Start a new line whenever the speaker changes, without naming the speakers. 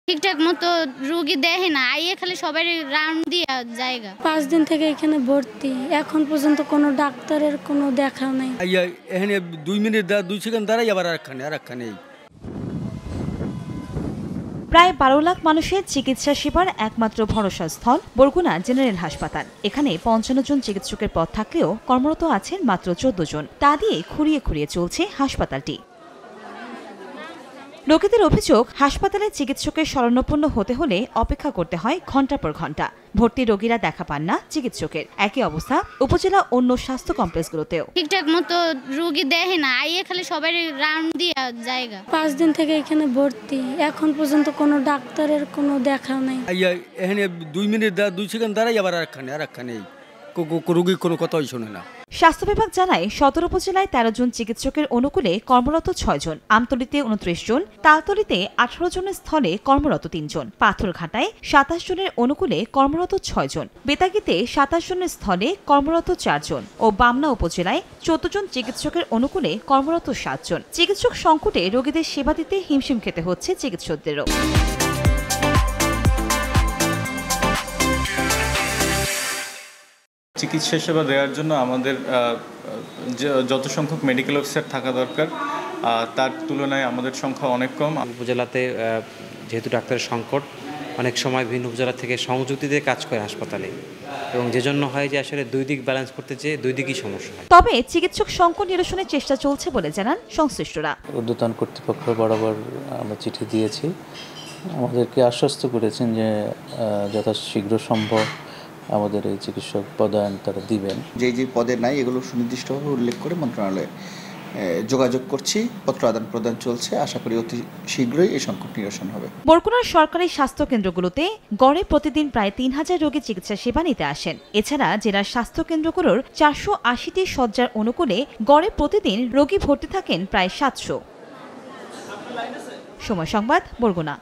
ঠিকঠাক মতো রোগী দেখে না, আইয়ে খালি সবাই রাউন্ড দিয়ে জায়গা।
5 দিন থেকে এখানে ভর্তি, এখন পর্যন্ত কোনো ডাক্তারের কোনো দেখা নাই।
এখানে 2 মিনিট 2 সেকেন্ড দাঁড়াই আবার আরেকখানে।
প্রায় 12 লাখ মানুষের চিকিৎসা সেবার একমাত্র ভরসাস্থল বরগুনা জেনারেল হাসপাতাল। এখানে 55 জন চিকিৎসকের পদ থাকলেও কর্মরত আছেন মাত্র 14 জন। তা দিয়ে খুঁড়িয়ে খুঁড়িয়ে চলছে হাসপাতালটি। রোগীদের অভিযোগ, হাসপাতালে চিকিৎসকের শরণাপন্ন হতে হলে অপেক্ষা করতে হয় ঘণ্টার পর ঘণ্টা। ভর্তি রোগীরা দেখা পান না চিকিৎসকের। একই অবস্থা উপজেলা অন্য স্বাস্থ্য কমপ্লেক্সগুলোতেও।
ঠিকঠাক মতো রোগী দেখে না, আইয়ে খালি সবাই রাউন্ড দিয়ে জায়গা।
5 দিন থেকে এখানে ভর্তি, এখন পর্যন্ত কোনো ডাক্তারের কোনো দেখা নাই।
এখানে 2 মিনিট 2 সেকেন্ড দাঁড়াই আবার আরেকখানে। রোগী কোনো কথাই শোনে না।
স্বাস্থ্য বিভাগ জানায়, সদর উপজেলায় 13 জন চিকিৎসকের অনুকূলে কর্মরত 6 জন, আমতলীতে 29 জন, তালতলীতে 18 জনের স্থলে কর্মরত 3 জন, পাথরঘাটায় 27 জনের অনুকূলে কর্মরত 6 জন, বেতাগীতে 27 জনের স্থলে কর্মরত 4 জন ও বামনা উপজেলায় 14 জন চিকিৎসকের অনুকূলে কর্মরত 7 জন। চিকিৎসক সংকটে রোগীদের সেবা দিতে হিমশিম খেতে হচ্ছে চিকিৎসকদেরও।
চিকিৎসা সেবা দেওয়ার জন্য আমাদের যত সংখ্যক মেডিকেল অফিসার থাকা দরকার তার তুলনায় আমাদের সংখ্যা অনেক কম।
উপজেলাতে যেহেতু ডাক্তারের সংকট, অনেক সময় বিভিন্ন উপজেলা থেকে সংযুক্তি দিয়ে কাজ করে হাসপাতালে, এবং যে জন্য হয় যে আসলে দুই দিক ব্যালেন্স করতে চেয়ে দুই দিকই সমস্যা হয়।
তবে চিকিৎসক সংকট নিরসনের চেষ্টা চলছে বলে জানান সংশ্লিষ্টরা।
ঊর্ধ্বতন কর্তৃপক্ষ বরাবর আমরা চিঠি দিয়েছি, আমাদেরকে আশ্বস্ত করেছেন যে যথাশীঘ্র সম্ভব আমাদের এই চিকিৎসক পদায়ন তারা দিবেন।
যে পদে নাই এগুলো সুনির্দিষ্টভাবে উল্লেখ করে মন্ত্রণালয়ে যোগাযোগ করছি, পত্র আদান প্রদান চলছে। আশা করি অতি শীঘ্রই এই সংকট নিরসন হবে।
বরগুনার সরকারি স্বাস্থ্য কেন্দ্রগুলোতে গড়ে প্রতিদিন প্রায় 3000 রোগী চিকিৎসা সেবা নিতে আসেন। এছাড়া জেলার স্বাস্থ্য কেন্দ্রগুলোর 480টি শয্যার অনুকূলে গড়ে প্রতিদিন রোগী ভর্তি থাকেন প্রায় 700। সময় সংবাদ, বরগুনা।